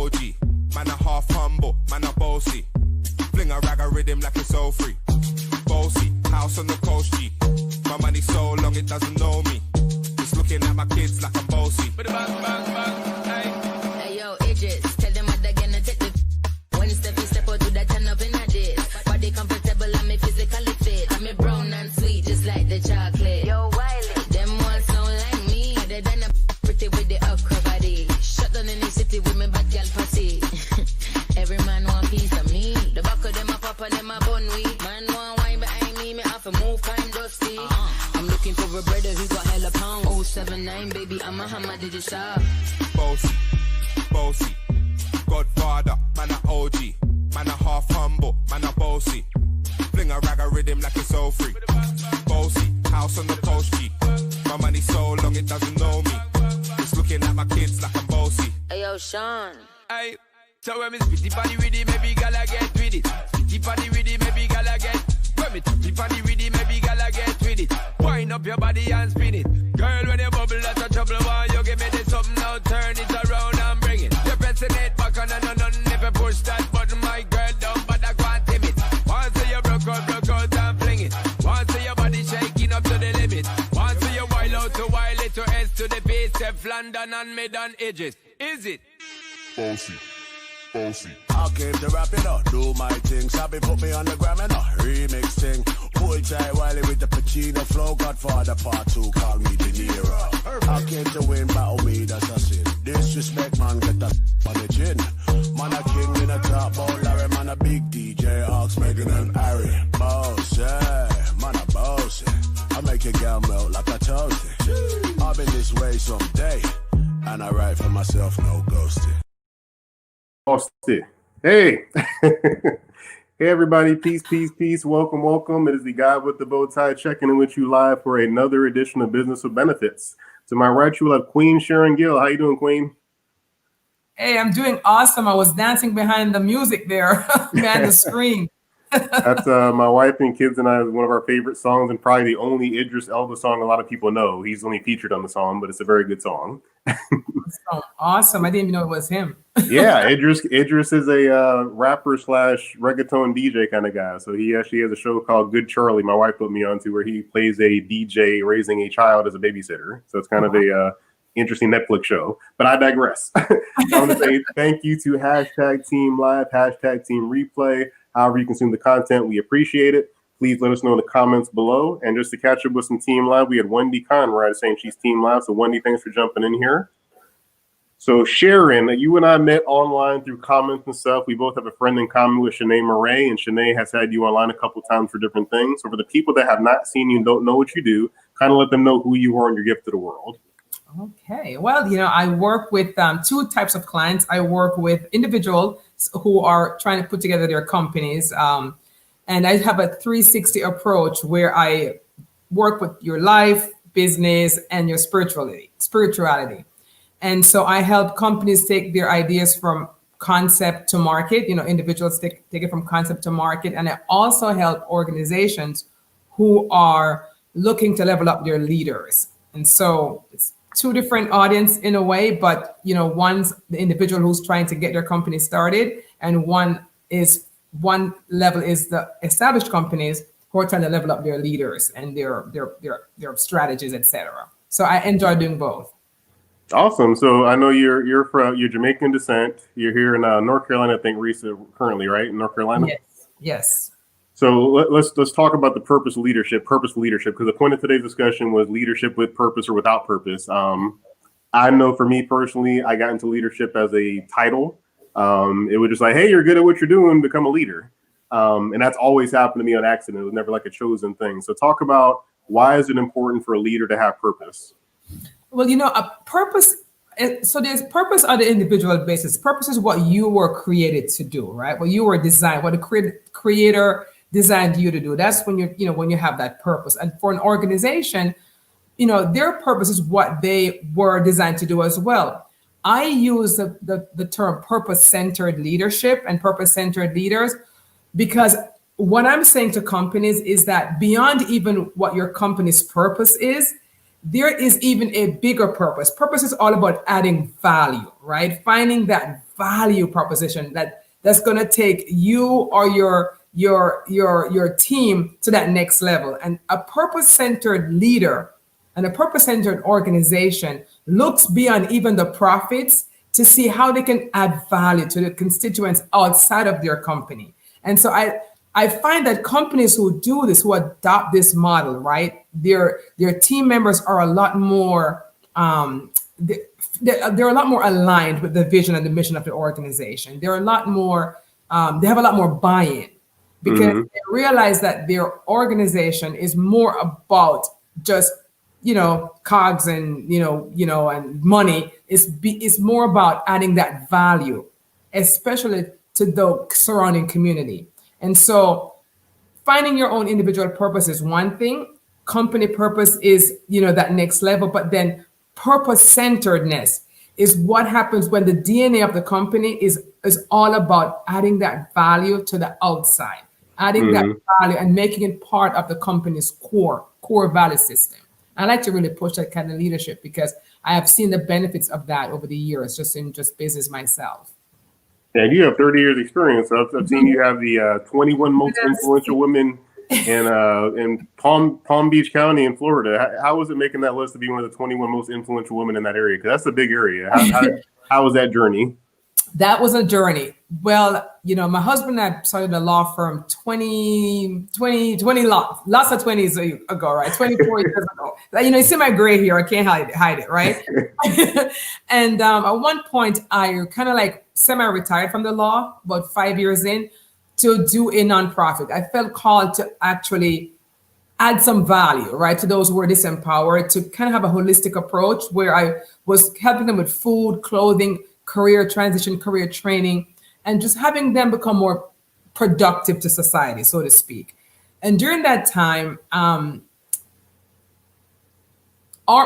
OG. Man a half humble, man a bossy. Fling a rag a rhythm like it's all free. Bossy, house on the coast G. My money so long it doesn't know me. It's looking at my kids like I'm bossy. Hey yo, Idris, tell them what they're gonna take the. When you step out to that turn up in a dish. Body comfortable, I'm physically fit. I'm brown and sweet, just like the chocolate. Yo, Wiley, them ones don't like me. Other than a pretty with the upper body. Shut down in the city with me bad girl pussy. Every man want piece of me. The back of them a papa, them a bun weed. Man want wine behind me have to move kind dusty. I'm looking for a brother who got hella pound. 079, baby, I'm a hammer, did you stop? Bossy, bossy. Godfather, man a OG. Man a half humble, man a bossy. Fling a rag a rhythm like it's all free. Bossy, house on the coast G. My money so long it doesn't know me. It's looking at my kids like I'm bossy. Hey yo, Sean. Hey, so when me spitty body with it, maybe gala get with it. Spitty body with it, maybe gala get. When me spitty body with it, maybe gala get with it. Wind up your body and spin it. Girl, when you bubble, that's a trouble. Why you give me this something now? Turn it around and bring it. You're pressing it back on and on. Never push that button, my girl, down, but I can't tame it. Once you broke out and fling it. Once your body shaking up to the limit. Once you wild out to wild it to S to the base, F London and mid on edges. Is it? Bossy, bossy. I came to rap it up, do my thing. Sabi put me on the gram and a remix thing. Pull tight Wiley with the Pacino flow. Godfather part 2, call me De Niro. I came to win, battle me, that's a sin. Disrespect, man, get that on the chin. Man a king in a top, bowl Larry, man a big DJ, Ox, Megan and Harry. Boss, yeah, man a boss, I make your girl melt like a toasty. I've been this way someday, and I write for myself, no ghosting. Austin. Hey. Hey everybody, peace, peace, peace. Welcome, welcome. It is the guy with the bow tie checking in with you live for another edition of Business with Benefits. To my right, you will have Queen Sharon Gill. How you doing, Queen? Hey, I'm doing awesome. I was dancing behind the music there, behind the screen. That's my wife and kids and I, one of our favorite songs, and probably the only Idris Elba song a lot of people know. He's only featured on the song, but it's a very good song. Awesome. I didn't even know it was him. Yeah, Idris is a rapper / reggaeton DJ kind of guy. So he actually has a show called Good Charlie, my wife put me onto, where he plays a DJ raising a child as a babysitter. So it's kind of a interesting Netflix show. But I digress. I want to say thank you to #Team Live, #Team Replay. However you consume the content, we appreciate it. Please let us know in the comments below. And just to catch up with some Team Live, we had Wendy Conrad saying she's Team Live. So Wendy, thanks for jumping in here. So Sharon, you and I met online through comments and stuff. We both have a friend in common with Shanae Murray, and Shanae has had you online a couple times for different things. So for the people that have not seen you and don't know what you do, kind of let them know who you are and your gift to the world. Okay. Well, I work with two types of clients. I work with individuals who are trying to put together their companies. And I have a 360 approach where I work with your life, business, and your spirituality. And so I help companies take their ideas from concept to market. Individuals take it from concept to market. And I also help organizations who are looking to level up their leaders. And so it's two different audience in a way, but one's the individual who's trying to get their company started, and one level is the established companies who are trying to level up their leaders and their strategies, etc. So I enjoy doing both. Awesome. So I know you're Jamaican descent. You're here in North Carolina, I think, currently, right? In North Carolina. Yes. So let's talk about the purpose leadership, because the point of today's discussion was leadership with purpose or without purpose. I know for me personally, I got into leadership as a title. It was just like, hey, you're good at what you're doing, become a leader. And that's always happened to me on accident. It was never like a chosen thing. So talk about, why is it important for a leader to have purpose? Well, a purpose. So there's purpose on the individual basis. Purpose is what you were created to do, right? What you were designed, what the creator designed you to do. That's when when you have that purpose. And for an organization, their purpose is what they were designed to do as well. I use the term purpose-centered leadership and purpose-centered leaders, because what I'm saying to companies is that beyond even what your company's purpose is, there is even a bigger purpose. Purpose is all about adding value, right? Finding that value proposition that's going to take you or your team to that next level. And a purpose-centered leader and a purpose-centered organization looks beyond even the profits to see how they can add value to the constituents outside of their company. And so I find that companies who do this, who adopt this model, right, their team members are a lot more, they're a lot more aligned with the vision and the mission of the organization. They're a lot more, they have a lot more buy-in because they realize that their organization is more about just, cogs and, and money. It's more about adding that value, especially to the surrounding community. And so finding your own individual purpose is one thing. Company purpose is, that next level, but then purpose-centeredness is what happens when the DNA of the company is all about adding that value to the outside, adding that value and making it part of the company's core value system. I like to really push that kind of leadership because I have seen the benefits of that over the years, just in business myself. Yeah, you have 30 years experience. I've seen you have the 21 most influential women in Palm Beach County in Florida. How was it making that list to be one of the 21 most influential women in that area? Because that's a big area. How was that journey? That was a journey. Well, my husband and I started a law firm 20 lots of 20s ago, right? 24 years ago. You see my gray here. I can't hide it, right? And at one point, I kind of like semi-retired from the law, about 5 years in, to do a nonprofit. I felt called to actually add some value, right, to those who were disempowered, to kind of have a holistic approach where I was helping them with food, clothing, career transition, career training, and just having them become more productive to society, so to speak. And during that time, our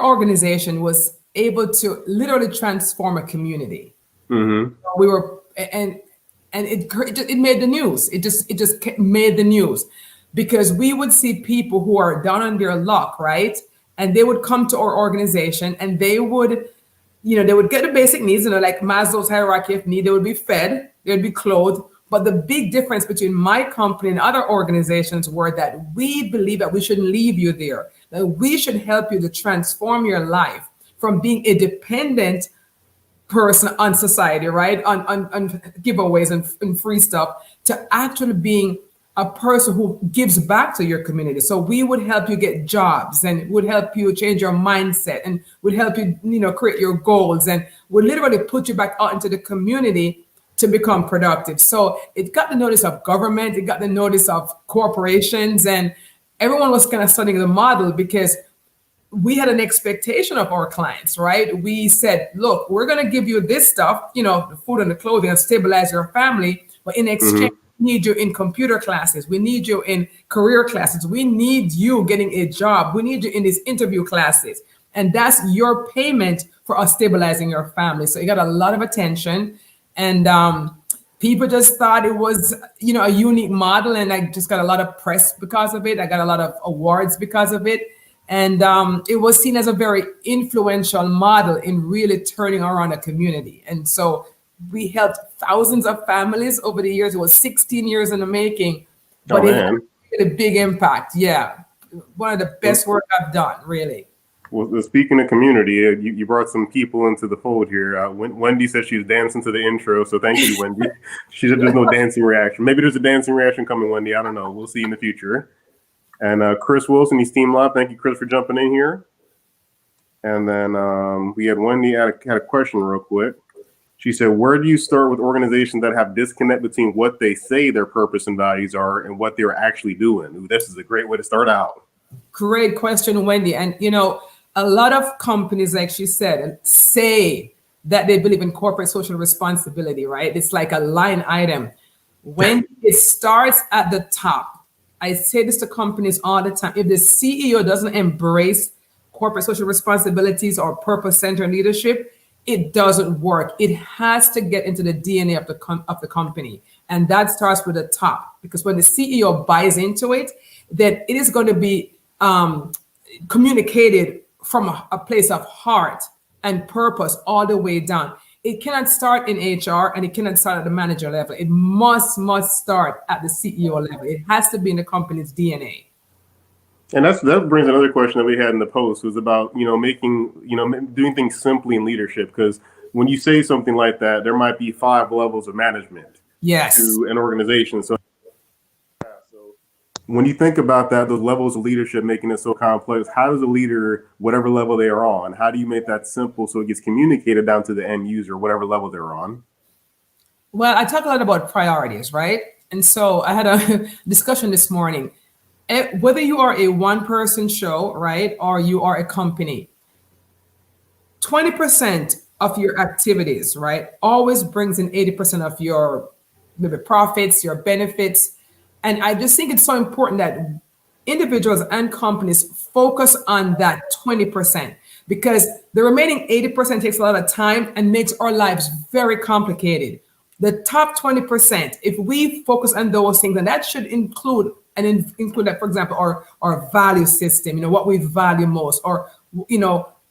organization was able to literally transform a community. We were, and it made the news. It just made the news because we would see people who are down on their luck, right? And they would come to our organization and they would, they would get the basic needs, like Maslow's hierarchy of need. They would be fed, they would be clothed. But the big difference between my company and other organizations were that we believe that we shouldn't leave you there, that we should help you to transform your life from being a dependent person on society, right? On giveaways and free stuff, to actually being a person who gives back to your community. So we would help you get jobs and would help you change your mindset and would help you, create your goals and would literally put you back out into the community to become productive. So it got the notice of government, it got the notice of corporations, and everyone was kind of studying the model because we had an expectation of our clients, right? We said, look, we're going to give you this stuff, the food and the clothing and stabilize your family. But in exchange, we need you in computer classes. We need you in career classes. We need you getting a job. We need you in these interview classes. And that's your payment for us stabilizing your family. So it got a lot of attention. And people just thought it was, a unique model. And I just got a lot of press because of it. I got a lot of awards because of it. And it was seen as a very influential model in really turning around a community. And so we helped thousands of families over the years. It was 16 years in the making, but it had a big impact. Yeah. One of the best work I've done, really. Well, speaking of community, you brought some people into the fold here. Wendy said she was dancing to the intro, so thank you, Wendy. She said there's no dancing reaction. Maybe there's a dancing reaction coming, Wendy. I don't know. We'll see in the future. And Chris Wilson, he's Team Live. Thank you, Chris, for jumping in here. And then we had Wendy had a question real quick. She said, where do you start with organizations that have disconnect between what they say their purpose and values are and what they're actually doing? Ooh, this is a great way to start out. Great question, Wendy. And, a lot of companies, like she said, say that they believe in corporate social responsibility, right? It's like a line item. When it starts at the top, I say this to companies all the time. If the CEO doesn't embrace corporate social responsibilities or purpose-centered leadership, it doesn't work. It has to get into the DNA of the company. And that starts with the top, because when the CEO buys into it, then it is going to be communicated from a place of heart and purpose all the way down. It cannot start in HR and it cannot start at the manager level. It must start at the CEO level. It has to be in the company's DNA. And that brings another question that we had in the post was about, making, doing things simply in leadership. Because when you say something like that, there might be 5 levels of management to an organization. So when you think about that, those levels of leadership making it so complex, how does a leader, whatever level they are on, how do you make that simple so it gets communicated down to the end user, whatever level they're on? Well, I talk a lot about priorities, right? And so I had a discussion this morning. Whether you are a one-person show, right, or you are a company, 20% of your activities, right, always brings in 80% of your maybe profits, your benefits. And I just think it's so important that individuals and companies focus on that 20%, because the remaining 80% takes a lot of time and makes our lives very complicated. The top 20%, if we focus on those things, and that should include that, for example, our value system, what we value most, or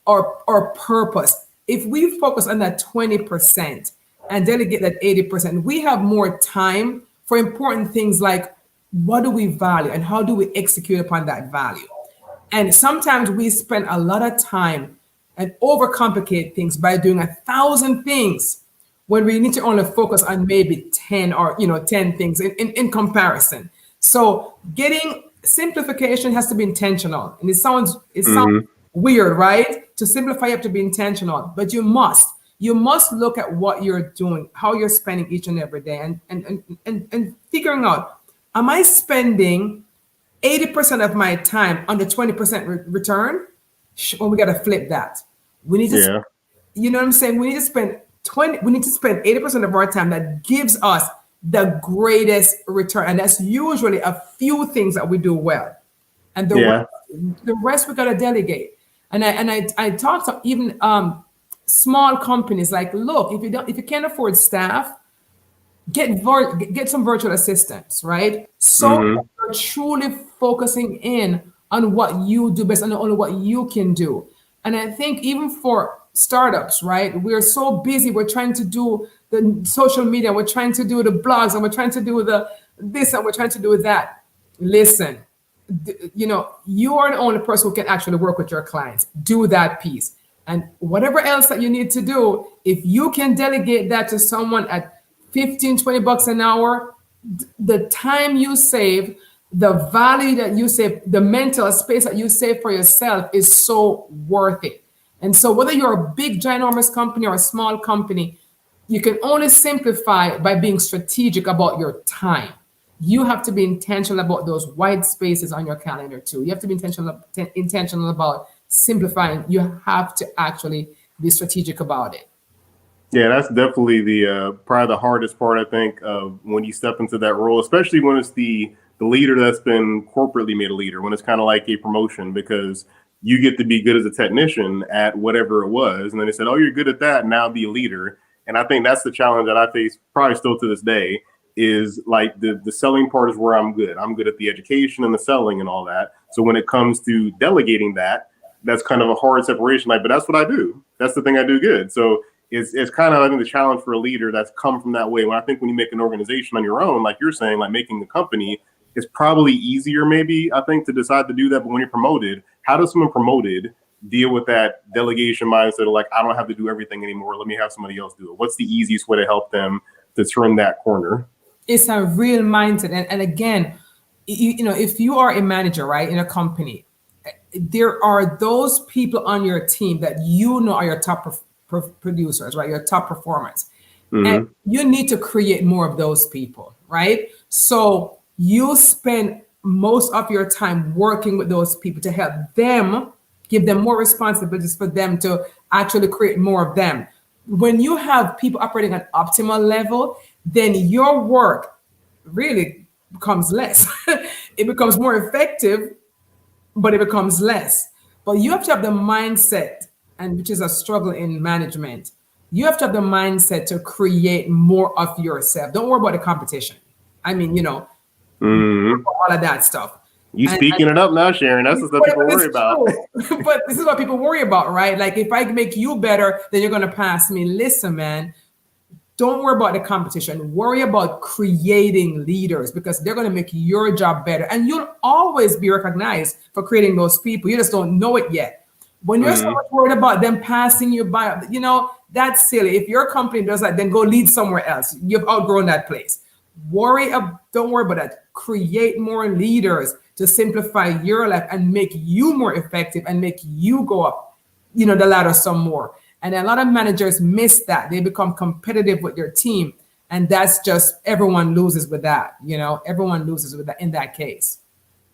our purpose. If we focus on that 20% and delegate that 80%, we have more time for important things like what do we value and how do we execute upon that value. And sometimes we spend a lot of time and overcomplicate things by doing 1,000 things when we need to only focus on maybe 10 or 10 things in comparison. So getting simplification has to be intentional. And it sounds weird, right? To simplify, you have to be intentional, but you must look at what you're doing, how you're spending each and every day, and figuring out, am I spending 80% of my time on the 20% return? Well, we got to flip that. We need to, you know what I'm saying? We need to spend 80% of our time that gives us the greatest return. And that's usually a few things that we do well. And the rest we got to delegate. And I talk to even small companies like, look, if you can't afford staff, get some virtual assistants, right? So you're truly focusing in on what you do best and only what you can do. And I think even for startups, right? We're so busy. We're trying to do the social media. We're trying to do the blogs, and we're trying to do this, and we're trying to do that. Listen, you are the only person who can actually work with your clients. Do that piece. And whatever else that you need to do, if you can delegate that to someone at $15-20 an hour, the time you save, the value that you save, the mental space that you save for yourself is so worth it. And so whether you're a big, ginormous company or a small company, you can only simplify by being strategic about your time. You have to be intentional about those white spaces on your calendar too. You have to be intentional about simplifying. You have to actually be strategic about it. Yeah, that's definitely the probably the hardest part, I think, of when you step into that role, especially when it's the leader that's been corporately made a leader, when it's kind of like a promotion, because you get to be good as a technician at whatever it was. And then they said, oh, you're good at that, now be a leader. And I think that's the challenge that I face probably still to this day, is like the selling part is where I'm good. I'm good at the education and the selling and all that. So when it comes to delegating that, that's kind of a hard separation. Like, but that's what I do. That's the thing I do good. So it's kind of, I think, the challenge for a leader that's come from that way. When I think when you make an organization on your own, like you're saying, like making a company, it's probably easier maybe, I think, to decide to do that. But when you're promoted, how does someone promoted deal with that delegation mindset of like, I don't have to do everything anymore. Let me have somebody else do it. What's the easiest way to help them to turn that corner? It's a real mindset. And again, if you are a manager, right, in a company, there are those people on your team that are your top producers, right, your top performers. And you need to create more of those people, right? So you spend most of your time working with those people to help them, give them more responsibilities for them to actually create more of them. When you have people operating at optimal level, then your work really becomes less. It becomes more effective, but it becomes less. But you have to have the mindset, and which is a struggle in management. You have to have the mindset to create more of yourself. Don't worry about the competition. I mean, all of that stuff. You speaking it up now, Sharon. That's the stuff people worry about. But this is what people worry about, right? Like, if I make you better, then you're going to pass me. Listen, man, don't worry about the competition. Worry about creating leaders, because they're going to make your job better. And you'll always be recognized for creating those people. You just don't know it yet. When you're so much worried about them passing you by, that's silly. If your company does that, then go lead somewhere else. You've outgrown that place. Don't worry about that. Create more leaders to simplify your life and make you more effective and make you go up, the ladder some more. And a lot of managers miss that. They become competitive with their team. And that's just, everyone loses with that. Everyone loses with that in that case.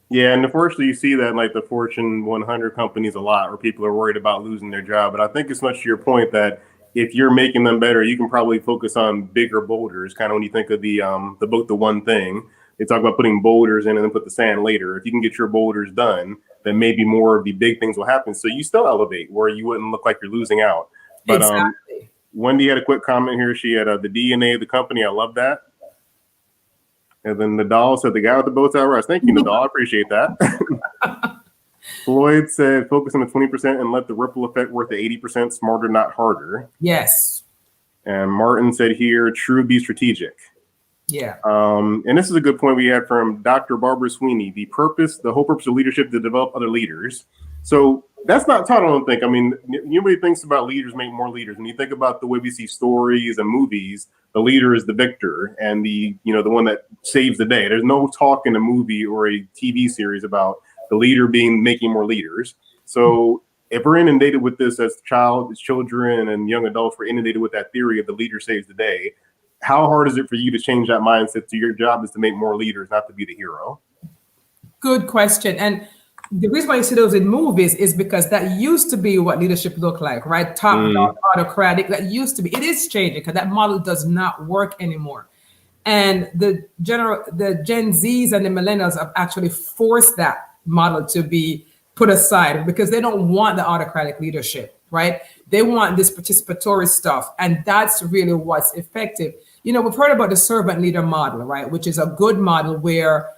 Yeah, and unfortunately, you see that in like the Fortune 100 companies a lot, where people are worried about losing their job. But I think it's much to your point that if you're making them better, you can probably focus on bigger boulders. Kind of when you think of the book, The One Thing, they talk about putting boulders in and then put the sand later. If you can get your boulders done, then maybe more of the big things will happen. So you still elevate where you wouldn't look like you're losing out. But exactly. Wendy had a quick comment here. She had the DNA of the company. I love that. And then Nadal said, the guy with the bow tie rush. Thank you, Nadal. I appreciate that. Floyd said, focus on the 20% and let the ripple effect work the 80%. Smarter, not harder. Yes. And Martin said here, true, be strategic. Yeah. And this is a good point we had from Dr. Barbara Sweeney. The whole purpose of leadership to develop other leaders. So that's not taught, I don't think. I mean, nobody thinks about leaders make more leaders. When you think about the way we see stories and movies, the leader is the victor and the one that saves the day. There's no talk in a movie or a TV series about the leader making more leaders. So if we're inundated with this as children and young adults, we're inundated with that theory of the leader saves the day. How hard is it for you to change that mindset to your job is to make more leaders, not to be the hero? Good question. And the reason why you see those in movies is because that used to be what leadership looked like, right? Top-down, autocratic. That used to be. It is changing because that model does not work anymore. And the Gen Zs and the millennials have actually forced that model to be put aside because they don't want the autocratic leadership, right? They want this participatory stuff. And that's really what's effective. We've heard about the servant leader model, right? Which is a good model where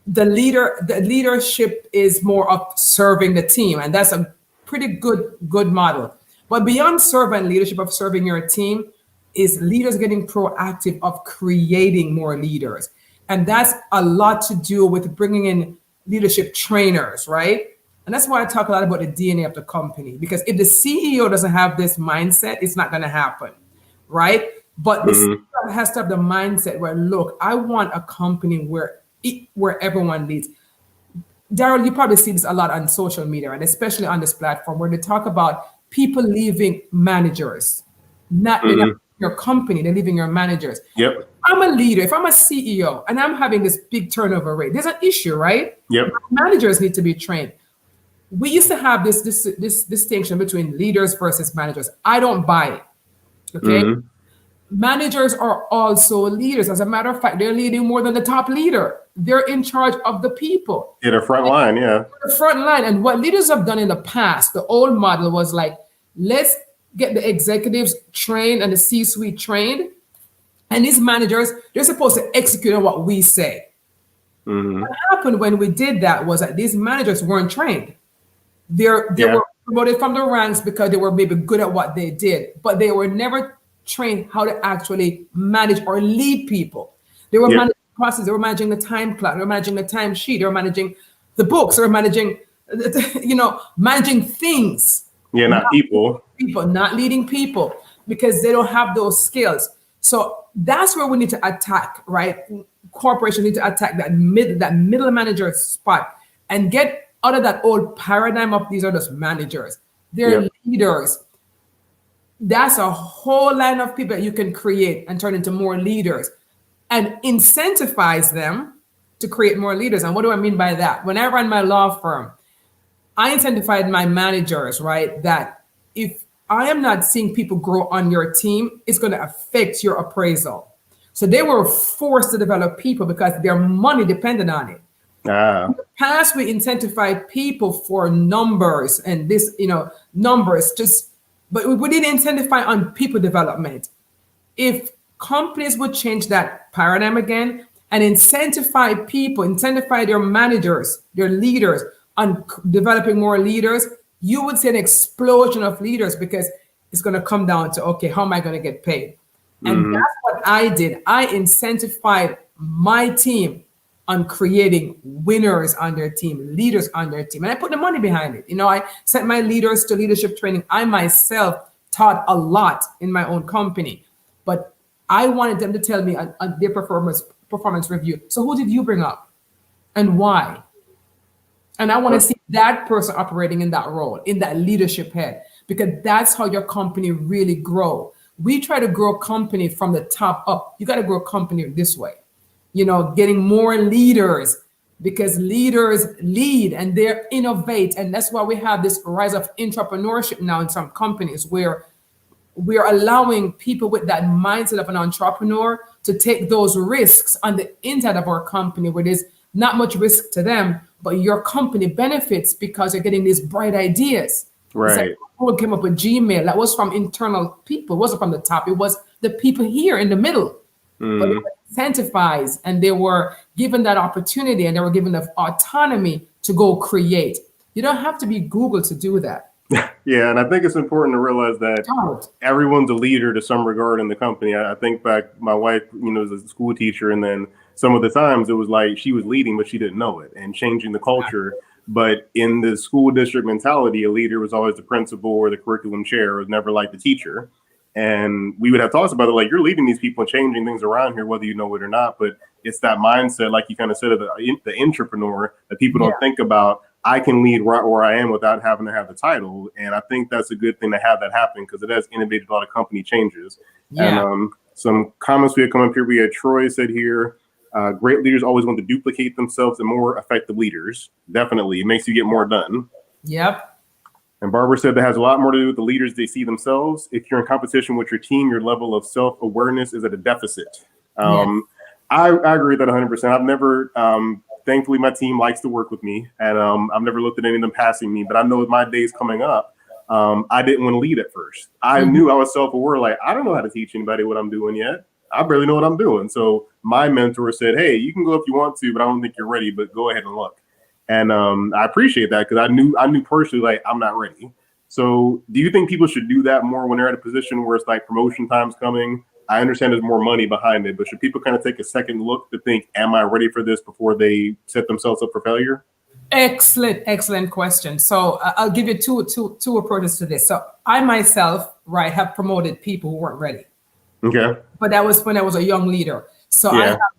the leadership is more of serving the team. And that's a pretty good model. But beyond servant leadership of serving your team is leaders getting proactive of creating more leaders. And that's a lot to do with bringing in leadership trainers, right? And that's why I talk a lot about the DNA of the company, because if the CEO doesn't have this mindset, it's not going to happen, right? But the CEO has to have the mindset where, look, I want a company where everyone leads. Daryl, you probably see this a lot on social media, and especially on this platform where they talk about people leaving managers, not your company, they're leaving your managers. Yep. I'm a leader. If I'm a CEO and I'm having this big turnover rate, there's an issue, right? Yep. Managers need to be trained. We used to have this distinction between leaders versus managers. I don't buy it. Okay. Managers are also leaders. As a matter of fact, they're leading more than the top leader. They're in charge of the people. Yeah, the front line, yeah. The front line. And what leaders have done in the past, the old model was like, let's get the executives trained and the C-suite trained. And these managers, they're supposed to execute on what we say. What happened when we did that was that these managers weren't trained. They were promoted from the ranks because they were maybe good at what they did, but they were never trained how to actually manage or lead people. They were managing the process. They were managing the time clock. They were managing the time sheet. They were managing the books. They were managing, managing things. Yeah, not people. Not leading people because they don't have those skills. So that's where we need to attack, right? Corporations need to attack that middle manager spot and get out of that old paradigm of these are just managers. They're leaders. That's a whole line of people that you can create and turn into more leaders and incentivize them to create more leaders. And what do I mean by that? When I ran my law firm, I incentivized my managers, right? That if I am not seeing people grow on your team, it's going to affect your appraisal. So they were forced to develop people because their money depended on it. In the past, we incentivize people for numbers and this, numbers but we didn't incentivize on people development. If companies would change that paradigm again and incentivize their managers, their leaders on developing more leaders, you would see an explosion of leaders because it's going to come down to, okay, how am I going to get paid? And that's what I did. I incentivized my team on creating winners on their team, leaders on their team. And I put the money behind it. I sent my leaders to leadership training. I myself taught a lot in my own company, but I wanted them to tell me on their performance review. So who did you bring up and why? And I want to see that person operating in that role, in that leadership head, because that's how your company really grow. We try to grow a company from the top up. You got to grow a company this way, getting more leaders, because leaders lead and they innovate. And that's why we have this rise of entrepreneurship now in some companies where we're allowing people with that mindset of an entrepreneur to take those risks on the inside of our company where there's not much risk to them, but your company benefits because you're getting these bright ideas. Right. Who came up with Gmail? That was from internal people. It wasn't from the top. It was the people here in the middle. But they were incentivized and they were given that opportunity and they were given the autonomy to go create. You don't have to be Google to do that. Yeah, and I think it's important to realize that everyone's a leader to some regard in the company. I think back, my wife, was a school teacher, and then some of the times it was like she was leading, but she didn't know it, and changing the culture. But in the school district mentality, a leader was always the principal or the curriculum chair. It was never like the teacher. And we would have talks about it, like, you're leading these people and changing things around here, whether you know it or not. But it's that mindset, like you kind of said, of the entrepreneur that people don't think about. I can lead right where I am without having to have the title. And I think that's a good thing to have that happen because it has innovated a lot of company changes. Yeah. And some comments we had come up here. We had Troy said here, great leaders always want to duplicate themselves and more effective leaders. Definitely. It makes you get more done. Yep. And Barbara said that has a lot more to do with the leaders they see themselves. If you're in competition with your team, your level of self-awareness is at a deficit. I agree with that 100%. I've never, thankfully, my team likes to work with me, and I've never looked at any of them passing me. But I know with my days coming up, I didn't want to lead at first. I knew I was self-aware, like, I don't know how to teach anybody what I'm doing yet. I barely know what I'm doing. So my mentor said, hey, you can go if you want to, but I don't think you're ready, but go ahead and look. And I appreciate that because I knew personally, like, I'm not ready. So do you think people should do that more when they're at a position where it's like promotion time's coming? I understand there's more money behind it, but should people kind of take a second look to think, am I ready for this before they set themselves up for failure? Excellent question. So I'll give you two approaches to this. So I myself, have promoted people who weren't ready. Okay. But that was when I was a young leader. So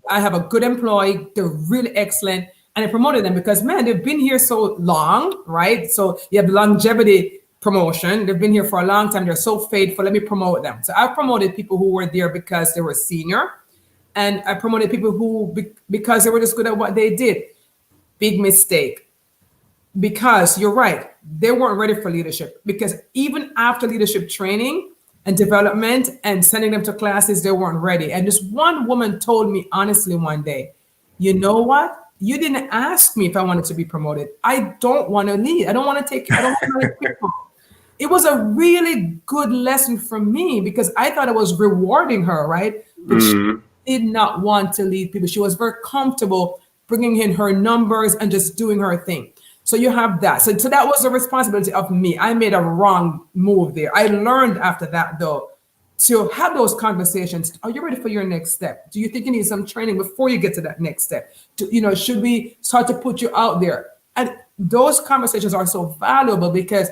I have a good employee. They're really excellent. And I promoted them because, man, they've been here so long, right? So you have longevity promotion. They've been here for a long time. They're so faithful. Let me promote them. So I promoted people who were there because they were senior. And I promoted people who, because they were just good at what they did. Big mistake. Because you're right, they weren't ready for leadership. Because even after leadership training and development and sending them to classes, they weren't ready. And this one woman told me honestly one day, you know what? You didn't ask me if I wanted to be promoted. I don't want to lead. I don't want to lead people. It was a really good lesson for me because I thought I was rewarding her, right? But she did not want to lead people. She was very comfortable bringing in her numbers and just doing her thing. So you have that. So that was the responsibility of me. I made a wrong move there. I learned after that, though, to have those conversations. Are you ready for your next step? Do you think you need some training before you get to that next step? Should we start to put you out there? And those conversations are so valuable because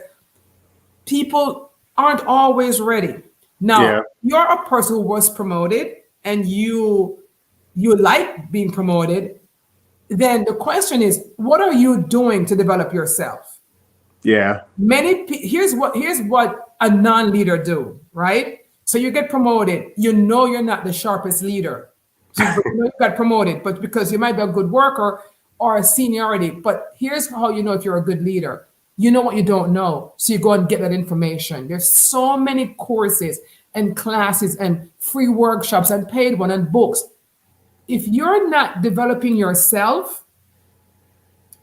people aren't always ready. Now, you're a person who was promoted and you like being promoted. Then the question is, what are you doing to develop yourself? Yeah. Here's what a non-leader do, right? So you get promoted, you're not the sharpest leader. So you got promoted, but because you might be a good worker or a seniority. But here's how you know if you're a good leader. You know what you don't know. So you go and get that information. There's so many courses and classes and free workshops and paid one and books. If you're not developing yourself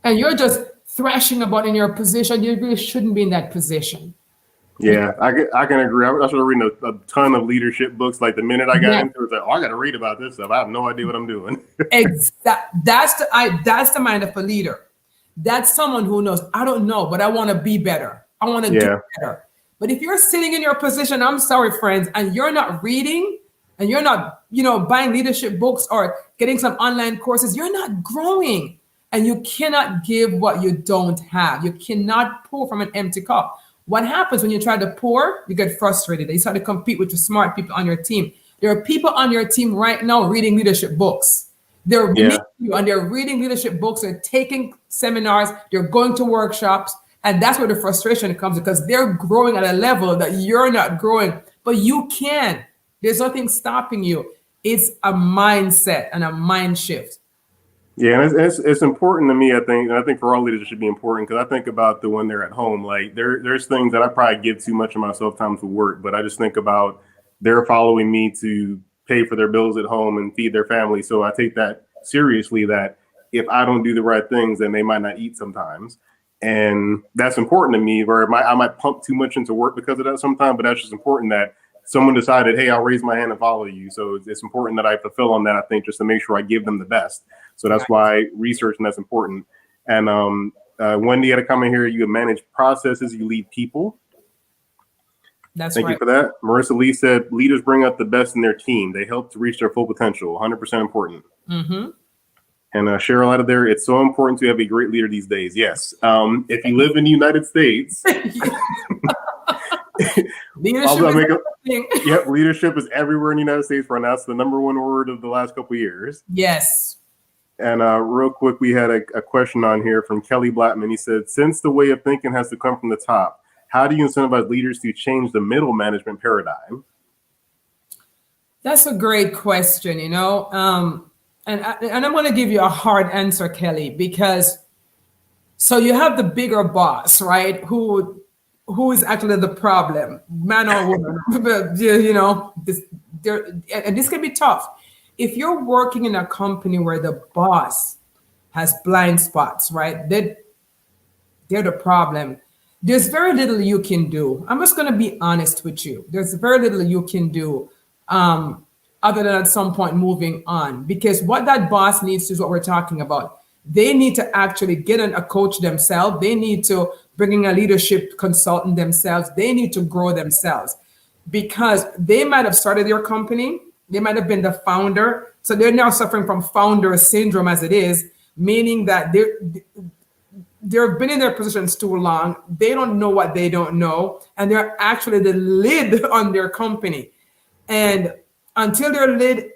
and you're just thrashing about in your position, you really shouldn't be in that position. Yeah, I can agree. I started reading a ton of leadership books. Like the minute I got Yeah. into it, it's like, oh, I got to read about this stuff. I have no idea what I'm doing. That's the mind of a leader. That's someone who knows, I don't know, but I want to be better. I want to do Yeah. better. But if you're sitting in your position, I'm sorry, friends, and you're not reading and you're not, buying leadership books or getting some online courses, you're not growing. And you cannot give what you don't have. You cannot pour from an empty cup. What happens when you try to pour? You get frustrated. You start to compete with the smart people on your team. There are people on your team right now reading leadership books. They're Yeah. and they're reading leadership books, they're taking seminars, they're going to workshops, and that's where the frustration comes because they're growing at a level that you're not growing, but you can. There's nothing stopping you. It's a mindset and a mind shift. Yeah, and it's important to me. I think, and I think for all leaders, it should be important because I think about the when they're at home. Like there's things that I probably give too much of myself time to work, but I just think about they're following me to pay for their bills at home and feed their family. So I take that seriously. That if I don't do the right things, then they might not eat sometimes, and that's important to me. Where I might pump too much into work because of that sometimes, but that's just important that someone decided, hey, I'll raise my hand and follow you. So it's important that I fulfill on that. I think just to make sure I give them the best. So that's why research and that's important. And Wendy had a comment here. You manage processes, you lead people. Thank you for that. Marissa Lee said, leaders bring out the best in their team. They help to reach their full potential. 100% important. Mm-hmm. And Cheryl out of there, it's so important to have a great leader these days. Yes. If you live in the United States. Leadership is everywhere in the United States right now. It's the number one word of the last couple of years. Yes. And real quick, we had a question on here from Kelly Blackman. He said, since the way of thinking has to come from the top, how do you incentivize leaders to change the middle management paradigm? That's a great question, and I'm going to give you a hard answer, Kelly, because so you have the bigger boss, right? Who is actually the problem, man or woman? And this can be tough. If you're working in a company where the boss has blind spots, right? They're the problem. There's very little you can do. I'm just going to be honest with you. There's very little you can do other than at some point moving on. Because what that boss needs to is what we're talking about. They need to actually get a coach themselves. They need to bring in a leadership consultant themselves. They need to grow themselves because they might have started their company. They might have been the founder. So they're now suffering from founder syndrome as it is, meaning that they've been in their positions too long. They don't know what they don't know. And they're actually the lid on their company. And until their lid,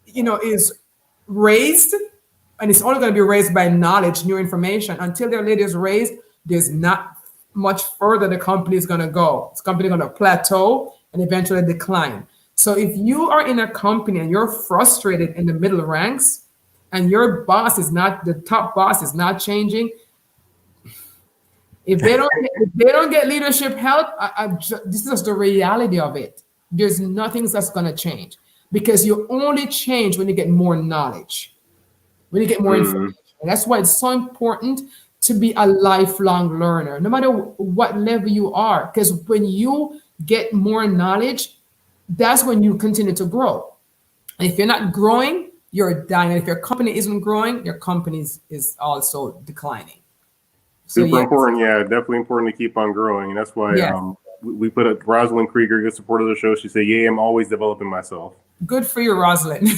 is raised, and it's only going to be raised by knowledge, new information. Until their lid is raised, there's not much further the company is going to go. This company is going to plateau and eventually decline. So if you are in a company and you're frustrated in the middle ranks and your boss is not, the top boss is not changing, if they don't get leadership help, this is just the reality of it. There's nothing that's going to change because you only change when you get more knowledge, when you get more information. And that's why it's so important to be a lifelong learner, no matter what level you are, because when you get more knowledge, that's when you continue to grow. And if you're not growing, you're dying. And if your company isn't growing, your company is also declining. So, Super important. Yeah, definitely important to keep on growing. And that's why we put up Rosalind Krieger, good supporter of the show. She said, yeah, I'm always developing myself. Good for you, Rosalind.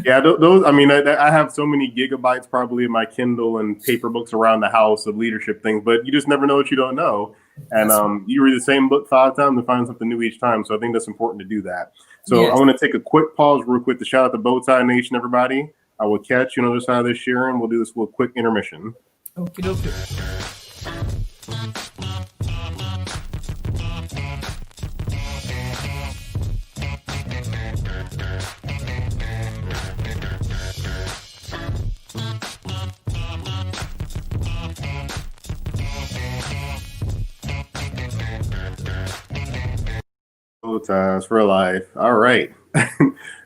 Yeah, those. I mean, I have so many gigabytes probably in my Kindle and paper books around the house of leadership things, but you just never know what you don't know. And you read the same book 5 times and find something new each time. So I think that's important to do that. So I want to take a quick pause real quick to shout out the Bowtie Nation, everybody. I will catch you on the other side of this, Sharon. We'll do this little quick intermission. Okay, okay. Times for life. All right.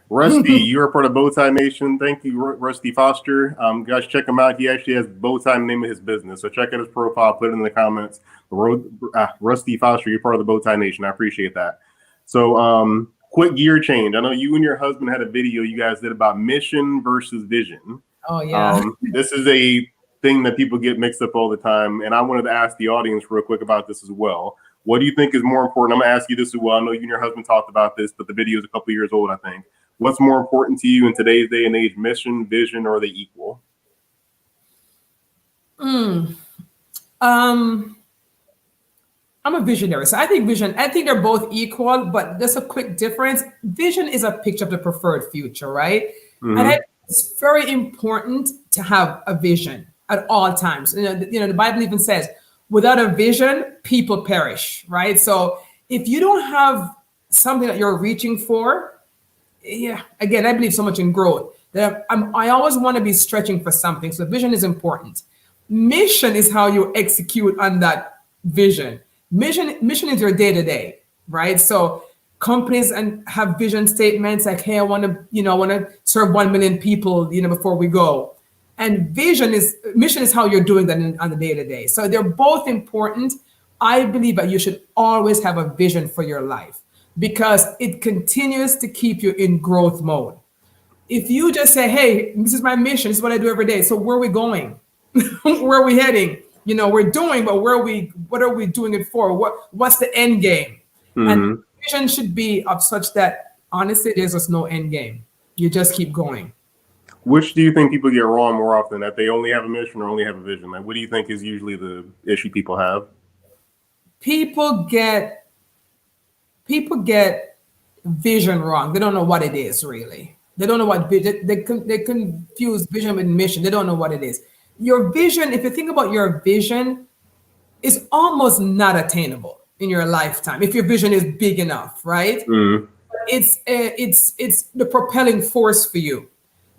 Rusty, you're a part of Bowtie Nation. Thank you, Rusty Foster. Guys, check him out. He actually has Bowtie in the name of his business. So check out his profile, put it in the comments. Rusty Foster, you're part of the Bowtie Nation. I appreciate that. So quick gear change. I know you and your husband had a video you guys did about mission versus vision. Oh, yeah. This is a thing that people get mixed up all the time. And I wanted to ask the audience real quick about this as well. What do you think is more important? I'm going to ask you this as well. I know you and your husband talked about this, but the video is a couple years old, I think. What's more important to you in today's day and age, mission, vision, or are they equal? I'm a visionary. So I think they're both equal, but there's a quick difference. Vision is a picture of the preferred future, right? Mm-hmm. And it's very important to have a vision at all times. The Bible even says, without a vision, people perish, right? So if you don't have something that you're reaching for, yeah, again, I believe so much in growth that I always want to be stretching for something. So vision is important. Mission is how you execute on that vision. Mission is your day-to-day, right? So companies and have vision statements like, hey, I want to serve 1 million people, before we go. And mission is how you're doing that on the day-to-day. So they're both important. I believe that you should always have a vision for your life, because it continues to keep you in growth mode. If you just say, hey, this is my mission, this is what I do every day. So where are we going? Where are we heading? We're doing, but what are we doing it for? What's the end game? Mm-hmm. And vision should be of such that, honestly, there's just no end game. You just keep going. Which do you think people get wrong more often, that they only have a mission or only have a vision? Like, what do you think is usually the issue people have? People get vision wrong. They don't know what it is, really. They don't know what vision. They confuse vision with mission. They don't know what it is. Your vision, if you think about your vision, is almost not attainable in your lifetime if your vision is big enough, right? Mm-hmm. It's the propelling force for you.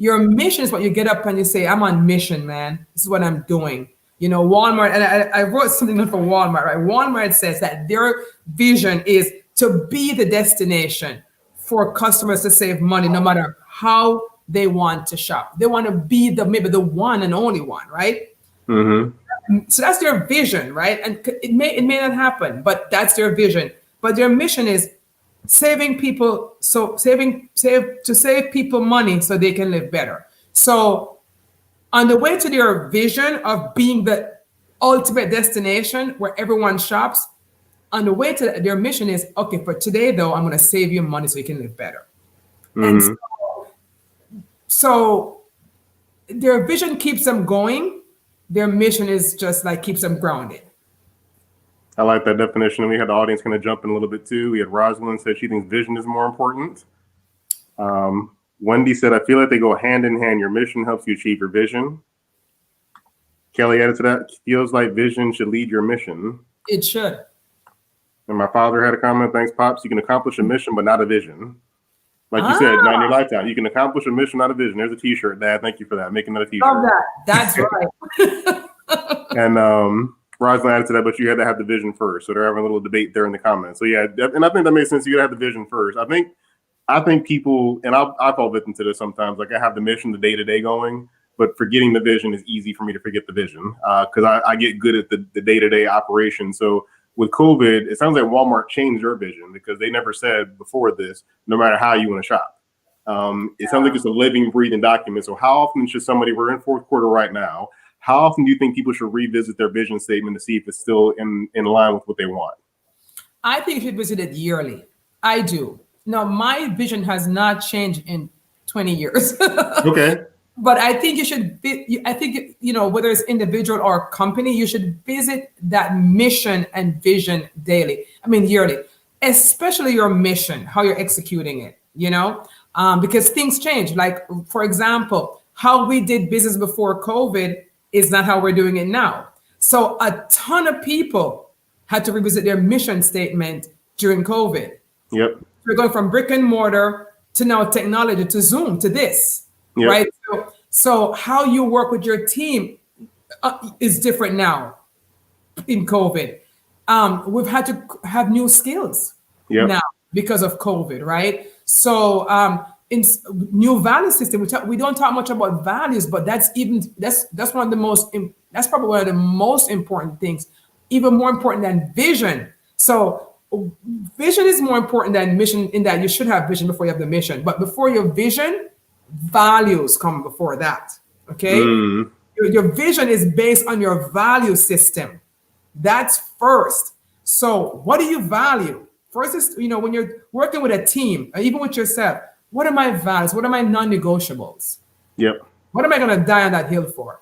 Your mission is what you get up and you say, I'm on mission, man. This is what I'm doing. Walmart, and I wrote something for Walmart, right? Walmart says that their vision is to be the destination for customers to save money, no matter how they want to shop. They want to be maybe the one and only one, right? Mm-hmm. So that's their vision, right? And it may not happen, but that's their vision. But their mission is saving people, to save people money so they can live better. So on the way to their vision of being the ultimate destination where everyone shops, on the way to their mission is, okay, for today though, I'm going to save you money so you can live better. Mm-hmm. And so their vision keeps them going. Their mission is just like keeps them grounded. I like that definition. And we had the audience kind of jump in a little bit too. We had Rosalind said she thinks vision is more important. Wendy said, I feel like they go hand in hand. Your mission helps you achieve your vision. Kelly added to that, feels like vision should lead your mission. It should. And my father had a comment, thanks, Pops. You can accomplish a mission, but not a vision. Like you said, not in your lifetime. You can accomplish a mission, not a vision. There's a t-shirt, Dad. Thank you for that. Making another t-shirt. Love that. That's right. And Rosalind added to that, but you had to have the vision first. So they're having a little debate there in the comments. So yeah, and I think that makes sense. You gotta have the vision first. I think people, and I fall victim to this sometimes. Like I have the mission, the day-to-day going, but forgetting the vision is easy for me to forget the vision because I get good at the day-to-day operation. So with COVID, it sounds like Walmart changed their vision because they never said before this, no matter how you want to shop. It sounds like it's a living, breathing document. So how often should somebody, we're in fourth quarter right now, how often do you think people should revisit their vision statement to see if it's still in line with what they want? I think you should visit it yearly. I do. Now, my vision has not changed in 20 years. Okay. But I think whether it's individual or company, you should visit that mission and vision yearly, especially your mission, how you're executing it, because things change. Like, for example, how we did business before COVID is not how we're doing it now. So a ton of people had to revisit their mission statement during COVID. Yep. We're going from brick and mortar to now technology, to Zoom, to this. Yep. Right. So how you work with your team is different now in COVID. We've had to have new skills now because of COVID. Right. So new value system. We don't talk much about values, but that's one of the most that's probably one of the most important things, even more important than vision. So vision is more important than mission, in that you should have vision before you have the mission. But before your vision, values come before that. Okay, your vision is based on your value system. That's first. So what do you value? First is, when you're working with a team, or even with yourself, what are my values? What are my non-negotiables? Yep. What am I going to die on that hill for?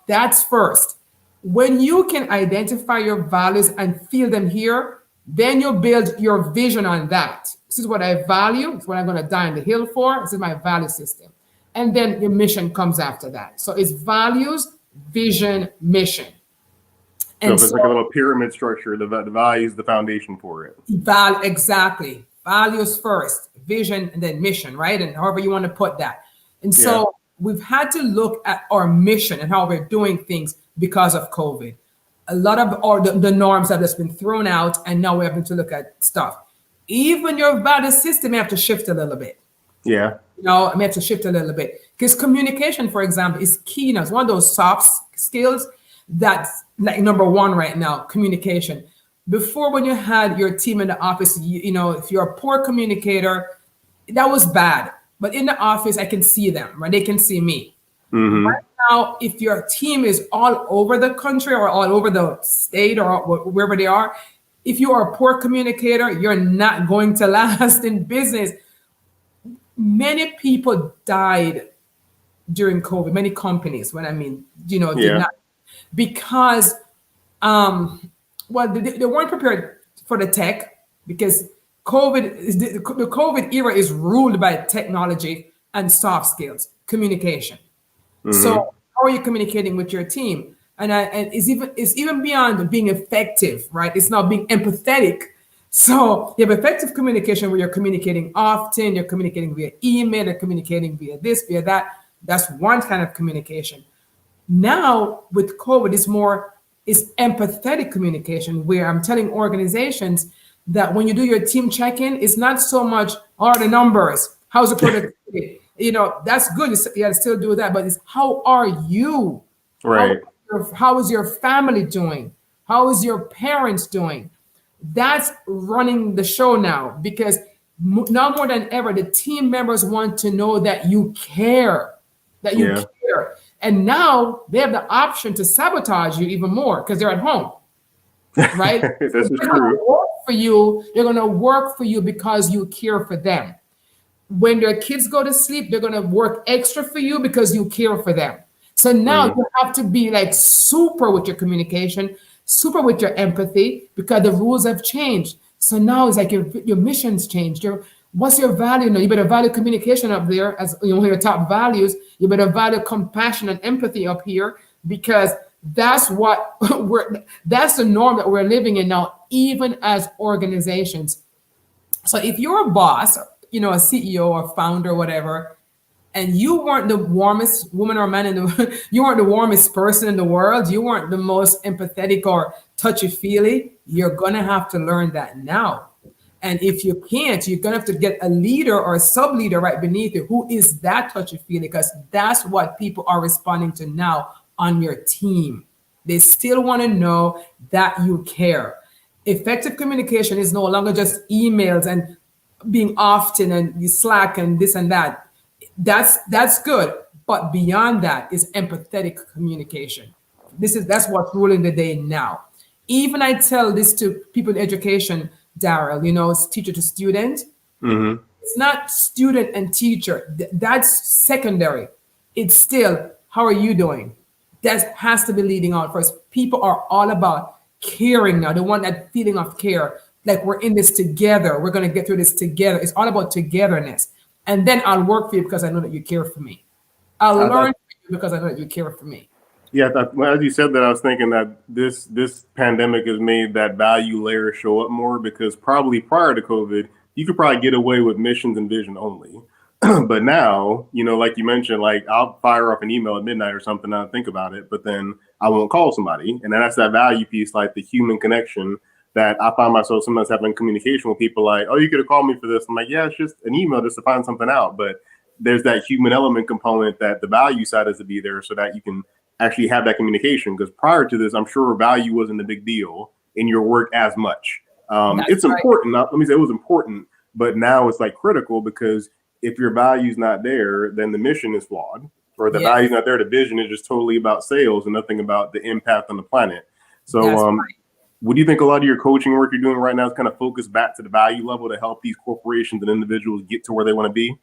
That's first. When you can identify your values and feel them here, then you build your vision on that. This is what I value. It's what I'm going to die on the hill for. This is my value system. And then your mission comes after that. So it's values, vision, mission. And so it's like a little pyramid structure. The values, the foundation for it. Exactly. Values first, vision, and then mission, right? And however you want to put that. And so we've had to look at our mission and how we're doing things because of COVID. A lot of the norms have just been thrown out, and now we're having to look at stuff. Even your value system may have to shift a little bit. Yeah. I may have to shift a little bit, because communication, for example, is key now. It's one of those soft skills that's like number one right now, communication. Before, when you had your team in the office, if you're a poor communicator, that was bad. But in the office, I can see them, right? They can see me. Mm-hmm. Right now, if your team is all over the country or all over the state or wherever they are, if you are a poor communicator, you're not going to last in business. Many people died during COVID, many companies, did not, because, they weren't prepared for the tech, because the COVID era is ruled by technology and soft skills, communication. Mm-hmm. So how are you communicating with your team? And it's even beyond being effective, right? It's not being empathetic. So you have effective communication where you're communicating often, you're communicating via email, you're communicating via this, via that. That's one kind of communication. Now with COVID, it's empathetic communication, where I'm telling organizations that when you do your team check-in, it's not so much, are the numbers, how's the productivity? That's good. You got to still do that, but it's how are you? Right. How is your family doing? How is your parents doing? That's running the show now, because now more than ever, the team members want to know that you care, care. And now they have the option to sabotage you even more because they're at home, right? This is true. They're going to work for you because you care for them. When their kids go to sleep, they're going to work extra for you because you care for them. So now you have to be like super with your communication, super with your empathy, because the rules have changed. So now it's like your mission's changed. What's your value now? You better value communication up there as one of your top values. You better value compassion and empathy up here, because that's that's the norm that we're living in now, even as organizations. So if you're a boss, a CEO or founder, whatever, and you weren't the warmest woman or man you weren't the warmest person in the world, you weren't the most empathetic or touchy-feely, you're gonna have to learn that now. And if you can't, you're gonna have to get a leader or a sub-leader right beneath you who is that touchy-feely, because that's what people are responding to now on your team. They still want to know that you care. Effective communication is no longer just emails and being often and Slack and this and that. That's good, but beyond that is empathetic communication. That's what's ruling the day now. Even I tell this to people in education, Daryl, it's teacher to student. Mm-hmm. It's not student and teacher. That's secondary. It's still, how are you doing? That has to be leading out first. People are all about caring now. They want that feeling of care, like we're in this together. We're going to get through this together. It's all about togetherness. And then I'll work for you because I know that you care for me. I'll learn for you because I know that you care for me. Yeah, as you said that, I was thinking that this pandemic has made that value layer show up more, because probably prior to COVID, you could probably get away with missions and vision only. But now, like you mentioned, like I'll fire up an email at midnight or something, and I'll think about it, but then I won't call somebody. And then that's that value piece, like the human connection that I find myself sometimes having communication with people like, oh, you could have called me for this. I'm like, yeah, it's just an email just to find something out. But there's that human element component that the value side has to be there so that you can actually have that communication. Because prior to this, I'm sure value wasn't a big deal in your work as much. It's right. Important. Let me say it was important, but now it's like critical because if your value's not there, then the mission is flawed, or the value's not there. The vision is just totally about sales and nothing about the impact on the planet. So, right. What do you think a lot of your coaching work you're doing right now is kind of focused back to the value level to help these corporations and individuals get to where they want to be?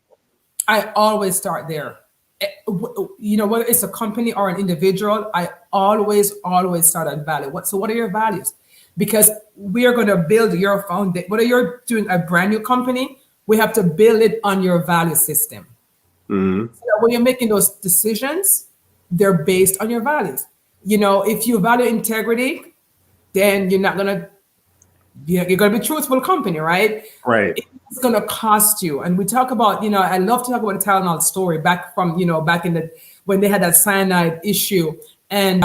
I always start there. You know, whether it's a company or an individual, I always start at value. So what are your values? Because we are going to build your foundation. Whether you're doing a brand new company, we have to build it on your value system. Mm-hmm. So when you're making those decisions, they're based on your values. You know, if you value integrity, then you're going to be a truthful company, right? Right. It's going to cost you. And we talk about, you know, I love to talk about the Tylenol story back from, you know, back in when they had that cyanide issue. And,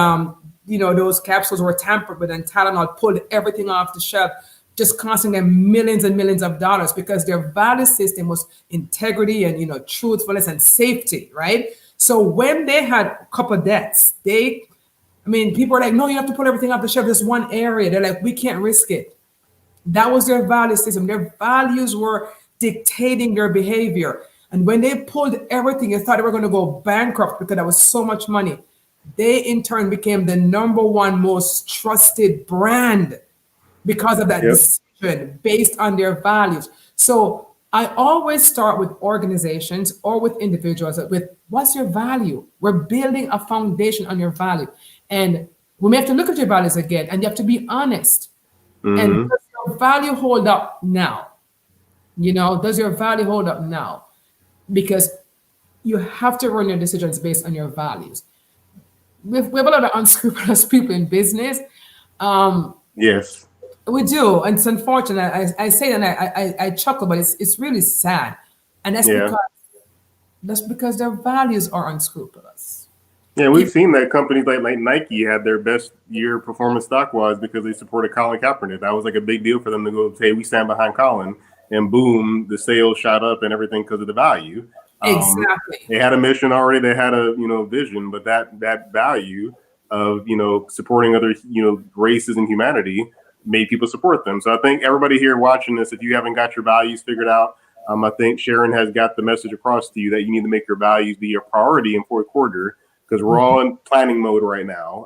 you know, those capsules were tampered with and Tylenol pulled everything off the shelf, just costing them millions and millions of dollars because their value system was integrity and, you know, truthfulness and safety, right? So when they had a couple of deaths, people are like, no, you have to pull everything off the shelf. There's one area. They're like, we can't risk it. That was their value system. Their values were dictating their behavior. And when they pulled everything, they thought they were going to go bankrupt because that was so much money. They in turn became the #1 most trusted brand because of that decision based on their values. So I always start with organizations or with individuals with what's your value? We're building a foundation on your value. And we may have to look at your values again, and you have to be honest. Mm-hmm. And does your value hold up now? You know, does your value hold up now? Because you have to run your decisions based on your values. We have a lot of unscrupulous people in business. Yes. We do. And it's unfortunate. I say that and I chuckle, but it's really sad. And that's because their values are unscrupulous. Yeah, we've seen that companies like Nike had their best year performance stock-wise because they supported Colin Kaepernick. That was like a big deal for them to go say, we stand behind Colin. And boom, the sales shot up and everything because of the value. Exactly. They had a mission already. They had a vision, but that value of supporting other races and humanity made people support them. So I think everybody here watching this, if you haven't got your values figured out, I think Sharon has got the message across to you that you need to make your values be your priority in fourth quarter. Because we're all in planning mode right now.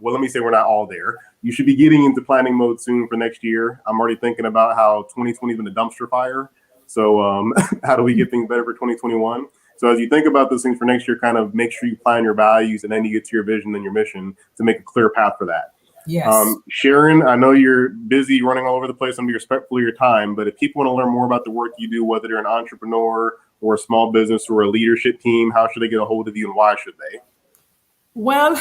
Well, let me say we're not all there. You should be getting into planning mode soon for next year. I'm already thinking about how 2020 has been a dumpster fire. So how do we get things better for 2021? So as you think about those things for next year, kind of make sure you plan your values and then you get to your vision and your mission to make a clear path for that. Yes. Sharon, I know you're busy running all over the place. I'm going to be respectful of your time. But if people want to learn more about the work you do, whether they're an entrepreneur or a small business or a leadership team, how should they get a hold of you and why should they? Well,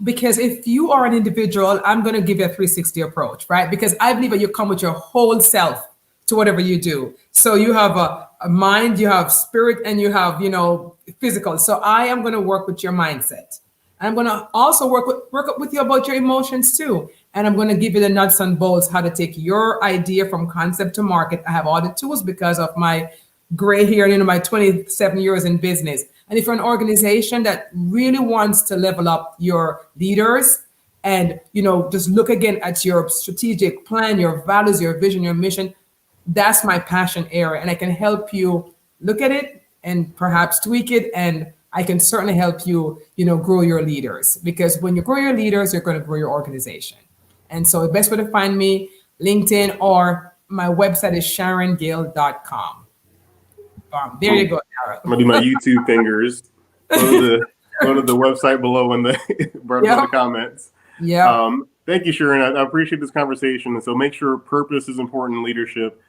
because if you are an individual, I'm going to give you a 360 approach, right? Because I believe that you come with your whole self to whatever you do. So you have a mind, you have spirit, and you have, physical. So I am going to work with your mindset. I'm going to also work with you about your emotions too. And I'm going to give you the nuts and bolts, how to take your idea from concept to market. I have all the tools because of my gray hair and my 27 years in business. And if you're an organization that really wants to level up your leaders and, just look again at your strategic plan, your values, your vision, your mission, that's my passion area. And I can help you look at it and perhaps tweak it. And I can certainly help you, grow your leaders, because when you grow your leaders, you're going to grow your organization. And so the best way to find me, LinkedIn, or my website is SharonGill.com. There you go, Darryl. I'm gonna do my YouTube fingers. Go to the website below in the comments. Yeah. Thank you, Sharon. I appreciate this conversation. And so make sure purpose is important in leadership.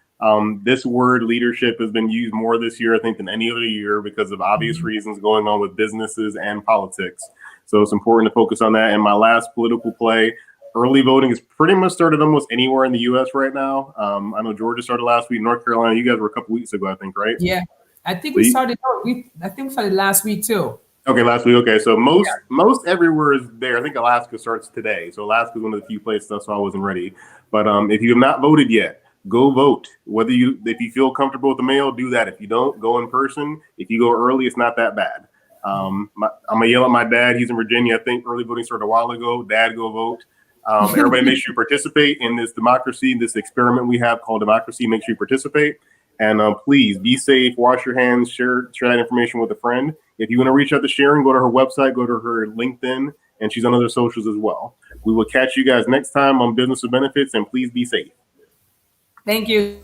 This word leadership has been used more this year, I think, than any other year because of obvious reasons going on with businesses and politics. So it's important to focus on that. And my last political play, early voting is pretty much started almost anywhere in the U.S. right now. I know Georgia started last week. North Carolina, you guys were a couple weeks ago, I think, right? Yeah, I think we started last week too. Okay, last week. Okay, so most everywhere is there. I think Alaska starts today. So Alaska is one of the few places. That's why I wasn't ready. But if you have not voted yet, go vote. If you feel comfortable with the mail, do that. If you don't, go in person. If you go early, it's not that bad. I'm gonna yell at my dad. He's in Virginia. I think early voting started a while ago. Dad, go vote. Everybody, make sure you participate in this democracy, this experiment we have called democracy. Make sure you participate. And please be safe, wash your hands, share that information with a friend. If you want to reach out to Sharon, go to her website, go to her LinkedIn, and she's on other socials as well. We will catch you guys next time on Business with Benefits, and please be safe. Thank you.